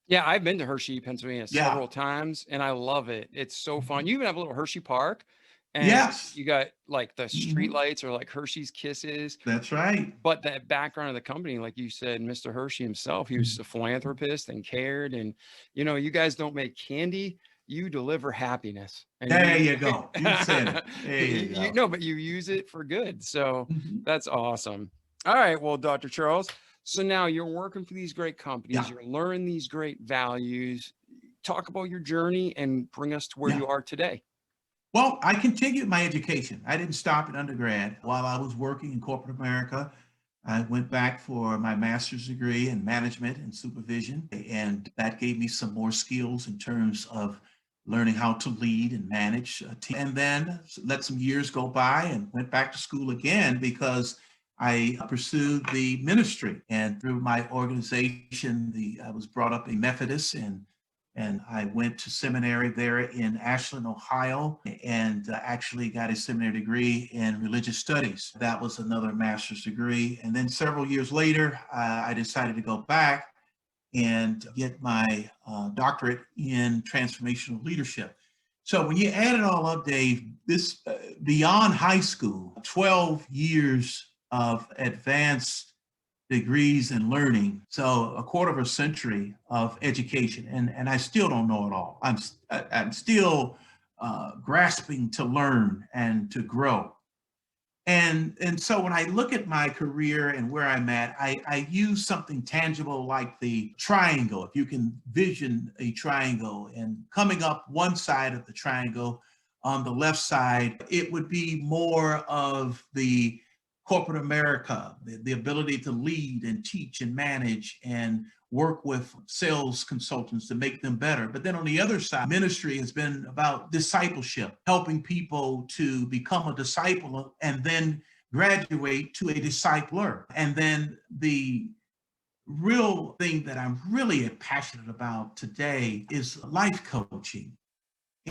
Yeah, I've been to Hershey, Pennsylvania several times, and I love it. It's so fun. You even have a little Hershey Park, and you got like the street lights are like Hershey's Kisses. That's right. But that background of the company, like you said, Mr. Hershey himself, he was a philanthropist and cared. And, you guys don't make candy. You deliver happiness. And there you go. You said it. There you go. No, but you use it for good. So that's awesome. All right. Well, Dr. Charles, so now you're working for these great companies. You're learning these great values. Talk about your journey and bring us to where you are today. Well, I continued my education. I didn't stop at undergrad. While I was working in corporate America, I went back for my master's degree in management and supervision, and that gave me some more skills in terms of learning how to lead and manage a team. And then let some years go by and went back to school again because I pursued the ministry. And through my organization, I was brought up a Methodist, and I went to seminary there in Ashland, Ohio, and actually got a seminary degree in religious studies. That was another master's degree. And then several years later, I decided to go back and get my doctorate in transformational leadership. So when you add it all up, Dave, this beyond high school, 12 years of advanced degrees in learning. So a quarter of a century of education, and I still don't know it all. I'm still grasping to learn and to grow. And so when I look at my career and where I'm at, I use something tangible like the triangle. If you can vision a triangle and coming up one side of the triangle, on the left side, it would be more of the corporate America, the ability to lead and teach and manage and work with sales consultants to make them better. But then on the other side, ministry has been about discipleship, helping people to become a disciple and then graduate to a discipler. And then the real thing that I'm really passionate about today is life coaching.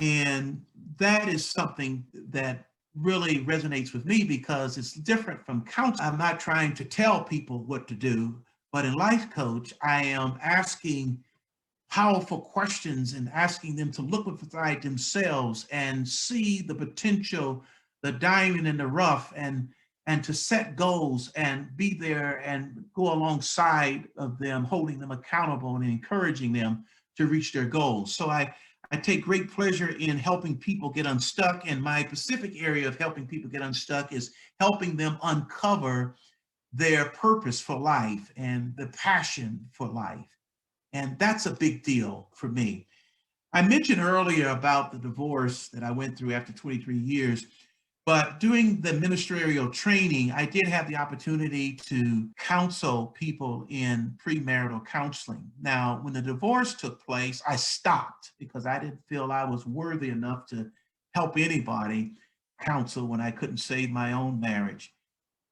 And that is something that really resonates with me because it's different from counseling. I'm not trying to tell people what to do, but in life coach, I am asking powerful questions and asking them to look inside themselves and see the potential, the diamond in the rough, and to set goals and be there and go alongside of them, holding them accountable and encouraging them to reach their goals. So I take great pleasure in helping people get unstuck. And my specific area of helping people get unstuck is helping them uncover their purpose for life and the passion for life. And that's a big deal for me. I mentioned earlier about the divorce that I went through after 23 years, but doing the ministerial training, I did have the opportunity to counsel people in premarital counseling. Now, when the divorce took place, I stopped because I didn't feel I was worthy enough to help anybody counsel when I couldn't save my own marriage.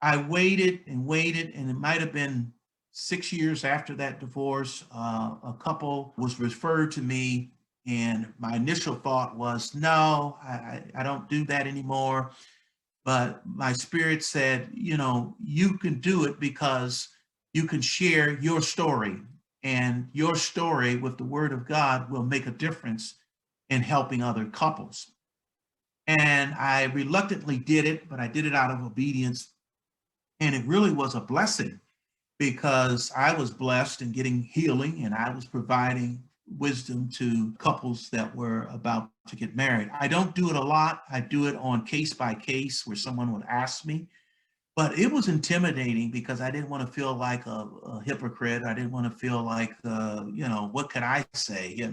I waited and waited, and it might have been 6 years after that divorce, a couple was referred to me, and my initial thought was, no, I don't do that anymore. But my spirit said, you can do it because you can share your story, and your story with the word of God will make a difference in helping other couples. And I reluctantly did it, but I did it out of obedience. And it really was a blessing because I was blessed in getting healing and I was providing wisdom to couples that were about to get married. I don't do it a lot. I do it on case by case where someone would ask me, but it was intimidating because I didn't want to feel like a hypocrite. I didn't want to feel like, what could I say,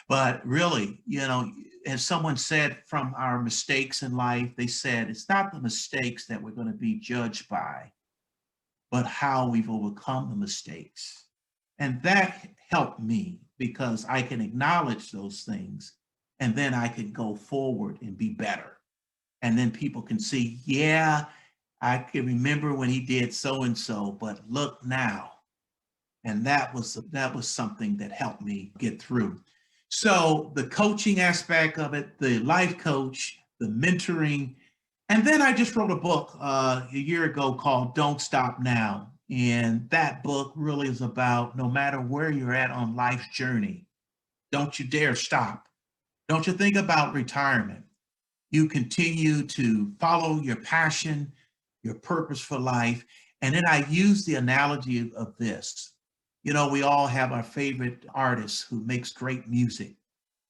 But really, as someone said from our mistakes in life, they said, it's not the mistakes that we're going to be judged by, but how we've overcome the mistakes. And that helped me because I can acknowledge those things and then I can go forward and be better. And then people can see, yeah, I can remember when he did so and so, but look now. And that was something that helped me get through. So the coaching aspect of it, the life coach, the mentoring, and then I just wrote a book a year ago called Don't Stop Now. And that book really is about no matter where you're at on life's journey, don't you dare stop. Don't you think about retirement. You continue to follow your passion, your purpose for life. And then I use the analogy of this. We all have our favorite artists who makes great music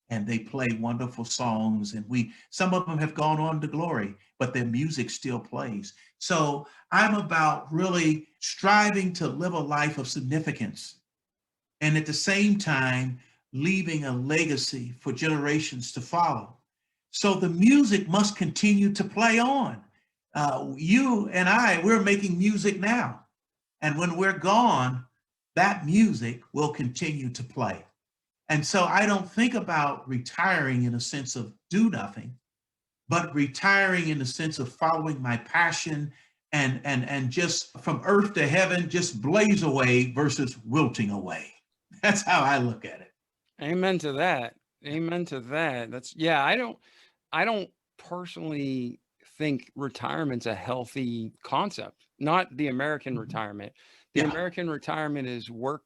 and they play wonderful songs, and some of them have gone on to glory, but their music still plays. So I'm about really striving to live a life of significance and at the same time leaving a legacy for generations to follow. So the music must continue to play on. You and we're making music now, and when we're gone, that music will continue to play. And so I don't think about retiring in a sense of do nothing, but retiring in the sense of following my passion and just from earth to heaven, just blaze away versus wilting away. That's how I look at it. Amen to that. Amen to that. I don't personally think retirement's a healthy concept, not the American retirement. The American retirement is work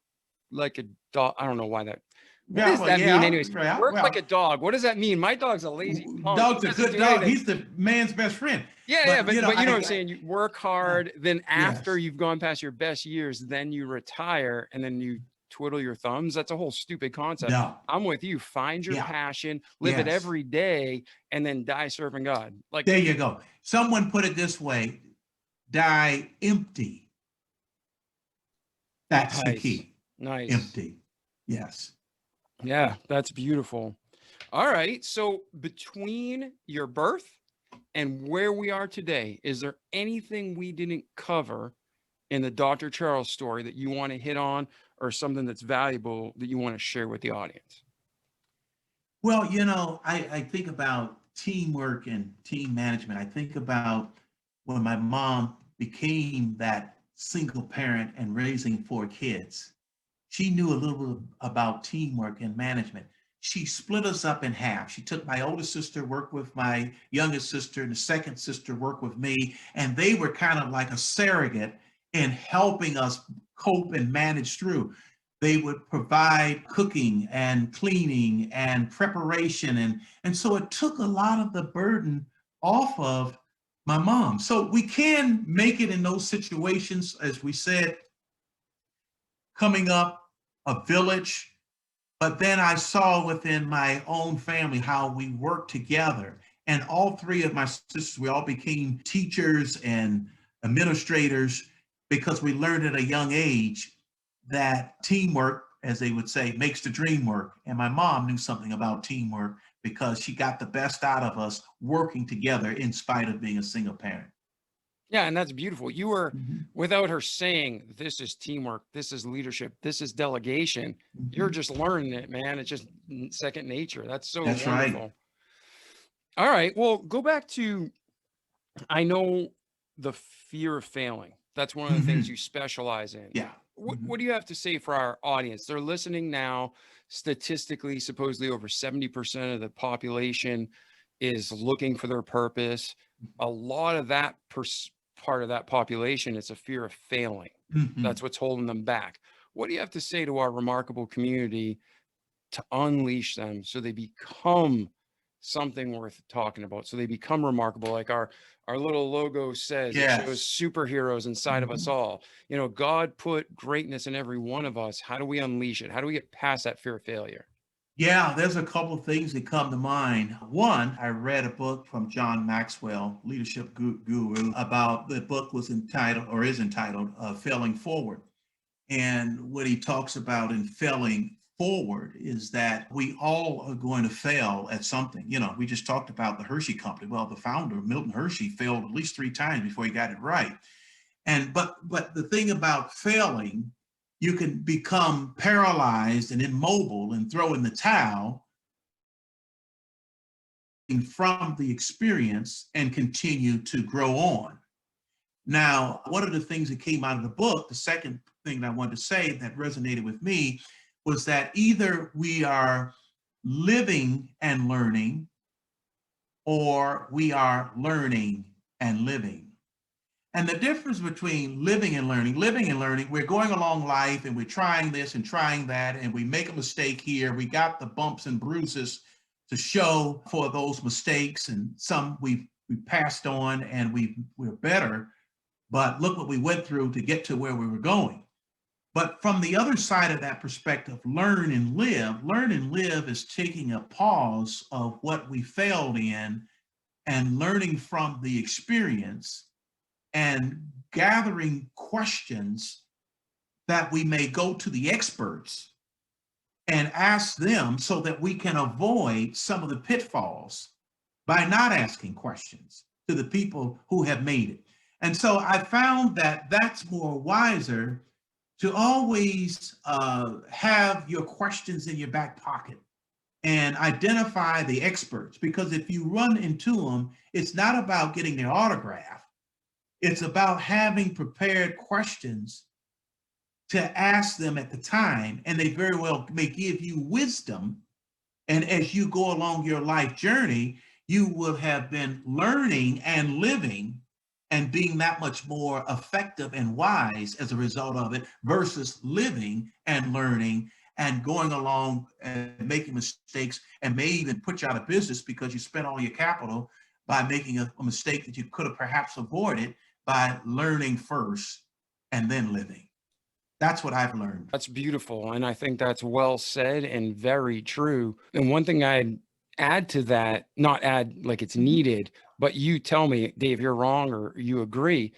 like a dog. I don't know why that What Yeah, does well, that mean yeah, anyways? yeah, Work like well, a dog. What does that mean? My dog's a lazy punk. dog's He a doesn't good do dog. anything. He's the man's best friend. Yeah, But, but you know what I'm I saying? You work hard, then after yes, you've gone past your best years, then you retire and then you twiddle your thumbs. That's a whole stupid concept. no, I'm with you. Find your yeah, passion, live it yes. every day, and then die serving God. Like, There you go. Someone put it this way: die empty. That's the nice, key. nice. Empty. Yes. Yeah, that's beautiful. All right. So between your birth and where we are today, is there anything we didn't cover in the Dr. Charles story that you want to hit on, or something that's valuable that you want to share with the audience? Well, I think about teamwork and team management. I think about when my mom became that single parent and raising 4 kids. She knew a little bit about teamwork and management. She split us up in half. She took my older sister, worked with my youngest sister, and the second sister worked with me. And they were kind of like a surrogate in helping us cope and manage through. They would provide cooking and cleaning and preparation. And so it took a lot of the burden off of my mom. So we can make it in those situations, as we said, coming up, a village. But then I saw within my own family how we worked together. And all 3 of my sisters, we all became teachers and administrators because we learned at a young age that teamwork, as they would say, makes the dream work. And my mom knew something about teamwork because she got the best out of us working together in spite of being a single parent. Yeah, and that's beautiful. You were, Mhm, without her saying, this is teamwork, this is leadership, this is delegation, you're mhm. just learning it, man. It's just second nature. That's so That's right. wonderful. All right. Well, go back to, I know the fear of failing. That's one of the things Mhm. you specialize in. Yeah. What, Mhm. what do you have to say for our audience? They're listening now. Statistically, supposedly over 70% of the population is looking for their purpose. A lot of that part of that population is a fear of failing. Mhm. That's what's holding them back. What do you have to say to our remarkable community to unleash them so they become something worth talking about, so they become remarkable? Like our little logo says, it shows Yes. superheroes inside of us Mhm. all. You know, God put greatness in every one of us. How do we unleash it? How do we get past that fear of failure? Yeah, there's a couple of things that come to mind. One, I read a book from John Maxwell, leadership guru, about the book was entitled or is entitled Failing Forward. And what he talks about in failing forward is that we all are going to fail at something. We just talked about the Hershey Company. Well, the founder, Milton Hershey, failed at least 3 times before he got it right. And but the thing about failing, you can become paralyzed and immobile and throw in the towel from the experience and continue to grow on. Now, one of the things that came out of the book, the second thing that I wanted to say that resonated with me was that either we are living and learning or we are learning and living. And the difference between living and learning, we're going along life and we're trying this and trying that, and we make a mistake here. We got the bumps and bruises to show for those mistakes, and some we passed on and we're better. But look what we went through to get to where we were going. But from the other side of that perspective, learn and live is taking a pause of what we failed in and learning from the experience and gathering questions that we may go to the experts and ask them so that we can avoid some of the pitfalls by not asking questions to the people who have made it. And so I found that that's more wiser to always have your questions in your back pocket and identify the experts, because if you run into them, it's not about getting their autograph. It's about having prepared questions to ask them at the time, and they very well may give you wisdom. And as you go along your life journey, you will have been learning and living and being that much more effective and wise as a result of it versus living and learning and going along and making mistakes, and may even put you out of business because you spent all your capital by making a mistake that you could have perhaps avoided by learning first and then living. That's what I've learned. That's beautiful. And I think that's well said and very true. And one thing I'd add to that, not add like it's needed, but you tell me, Dave, you're wrong or you agree.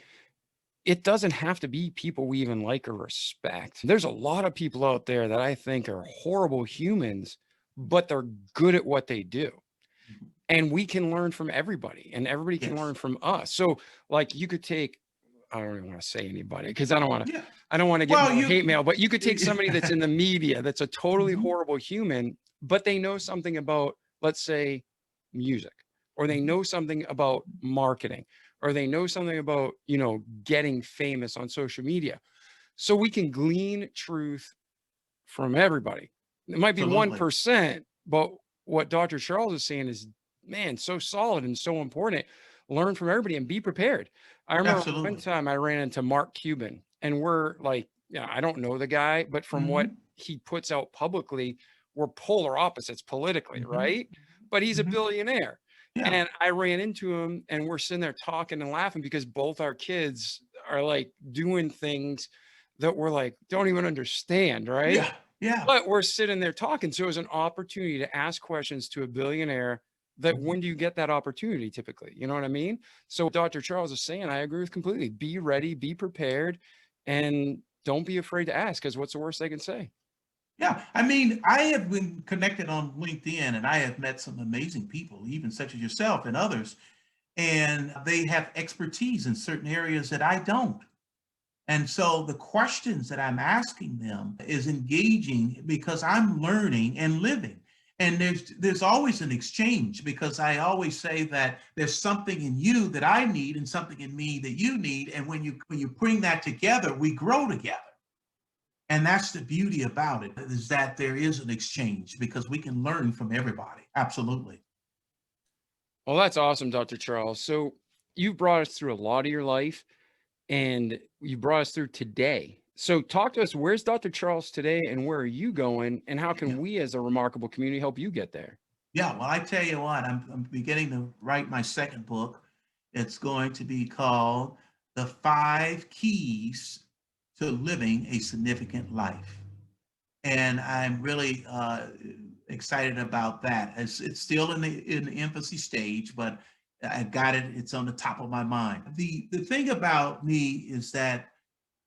It doesn't have to be people we even like or respect. There's a lot of people out there that I think are horrible humans, but they're good at what they do. And we can learn from everybody, and everybody can learn from us. So like you could take, I don't even want to say anybody because I don't want to get more hate mail, but you could take somebody that's in the media that's a totally horrible human, but they know something about, let's say, music, or they know something about marketing, or they know something about, getting famous on social media. So we can glean truth from everybody. It might be 1%, but what Dr. Charles is saying is, man, so solid and so important. Learn from everybody and be prepared. I remember one time I ran into Mark Cuban, and we're like, I don't know the guy, but from what he puts out publicly, we're polar opposites politically, right? But he's a billionaire. Yeah. And I ran into him, and we're sitting there talking and laughing because both our kids are like doing things that we're like, don't even understand, right? Yeah. Yeah. But we're sitting there talking. So it was an opportunity to ask questions to a billionaire that when do you get that opportunity typically? You know what I mean? So Dr. Charles is saying, I agree with completely. Be ready, be prepared, and don't be afraid to ask, because what's the worst they can say? Yeah, I mean, I have been connected on LinkedIn, and I have met some amazing people, even such as yourself and others, and they have expertise in certain areas that I don't. And so the questions that I'm asking them is engaging because I'm learning and living. And there's always an exchange, because I always say that there's something in you that I need and something in me that you need. And when you bring that together, we grow together. And that's the beauty about it, is that there is an exchange because we can learn from everybody. Absolutely. Well, that's awesome, Dr. Charles. So you brought us through a lot of your life, and you brought us through today. So talk to us, where's Dr. Charles today, and where are you going, and how can we as a remarkable community help you get there? Yeah, well, I tell you what, I'm beginning to write my second book. It's going to be called The 5 Keys to Living a Significant Life. And I'm really excited about that. It's still in the infancy stage, but I got it. It's on the top of my mind. The thing about me is that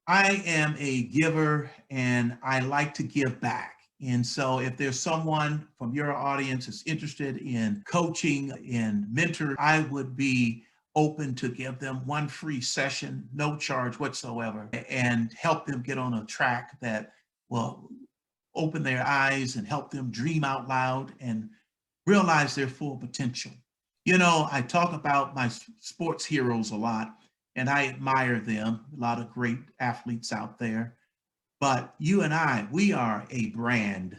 I am a giver, and I like to give back. And so if there's someone from your audience that's interested in coaching and mentor, I would be open to give them one free session, no charge whatsoever, and help them get on a track that will open their eyes and help them dream out loud and realize their full potential. I talk about my sports heroes a lot, and I admire them, a lot of great athletes out there. But you and I, we are a brand.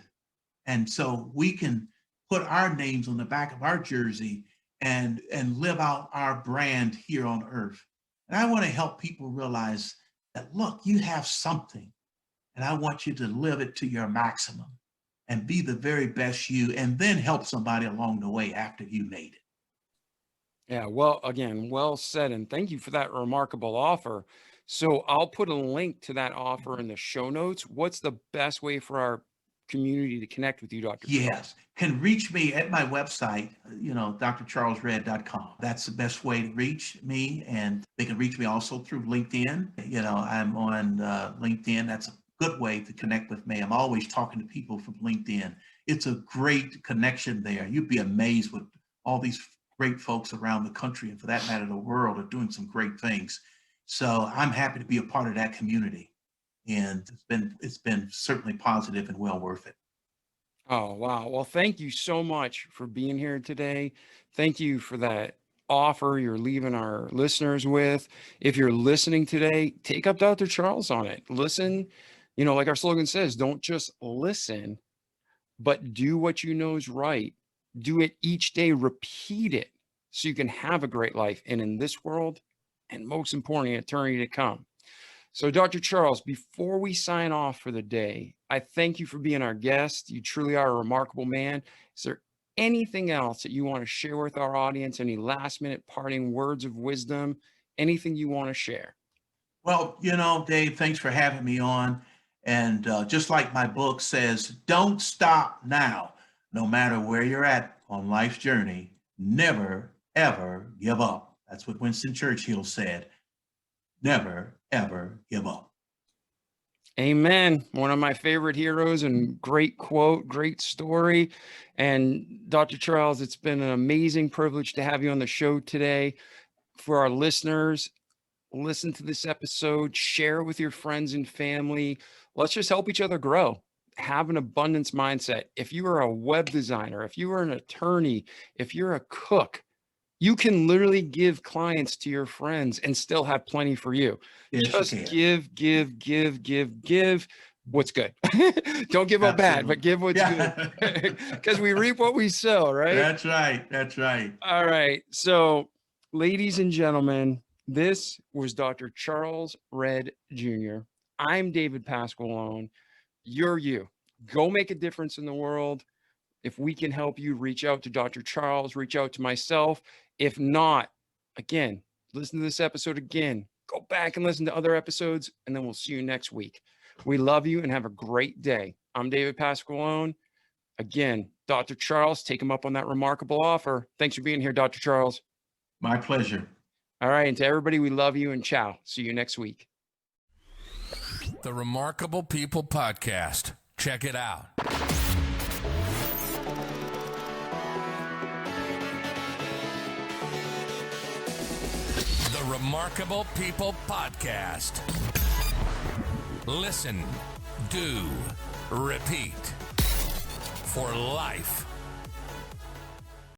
And so we can put our names on the back of our jersey and live out our brand here on earth. And I want to help people realize that, look, you have something, and I want you to live it to your maximum and be the very best you, and then help somebody along the way after you made it. Yeah, well, again, well said. And thank you for that remarkable offer. So I'll put a link to that offer in the show notes. What's the best way for our community to connect with you, Dr. Charles? Yes, can reach me at my website, drcharlesred.com. That's the best way to reach me. And they can reach me also through LinkedIn. I'm on LinkedIn. That's a good way to connect with me. I'm always talking to people from LinkedIn. It's a great connection there. You'd be amazed with all these great folks around the country, and for that matter, the world, are doing some great things. So I'm happy to be a part of that community. And it's been certainly positive and well worth it. Oh, wow. Well, thank you so much for being here today. Thank you for that offer you're leaving our listeners with. If you're listening today, take up Dr. Charles on it. Listen, like our slogan says, don't just listen, but do what you know is right. Do it each day, repeat it so you can have a great life, and in this world, and most importantly, eternity to come. So Dr. Charles, before we sign off for the day, I thank you for being our guest. You truly are a remarkable man. Is there anything else that you want to share with our audience? Any last minute parting words of wisdom? Anything you want to share? Well, Dave, thanks for having me on. And just like my book says, don't stop now. No matter where you're at on life's journey, never, ever give up. That's what Winston Churchill said. Never, ever give up. Amen. One of my favorite heroes, and great quote, great story. And Dr. Charles, it's been an amazing privilege to have you on the show today. For our listeners, listen to this episode, share it with your friends and family. Let's just help each other grow. Have an abundance mindset. If you are a web designer, if you are an attorney, if you're a cook, you can literally give clients to your friends and still have plenty for you. Yes, Just you give what's good. Don't give up bad, but give what's good. Because we reap what we sow, right? That's right. That's right. All right. So, ladies and gentlemen, this was Dr. Charles Redd Jr. I'm David Pasqualone. You're you. Go make a difference in the world. If we can help you, reach out to Dr. Charles, reach out to myself. If not, again, listen to this episode again. Go back and listen to other episodes, and then we'll see you next week. We love you and have a great day. I'm David Pasqualone. Again, Dr. Charles, take him up on that remarkable offer. Thanks for being here, Dr. Charles. My pleasure. All right. And to everybody, we love you and ciao. See you next week. The Remarkable People Podcast. Check it out. The Remarkable People Podcast. Listen, do, repeat. For life.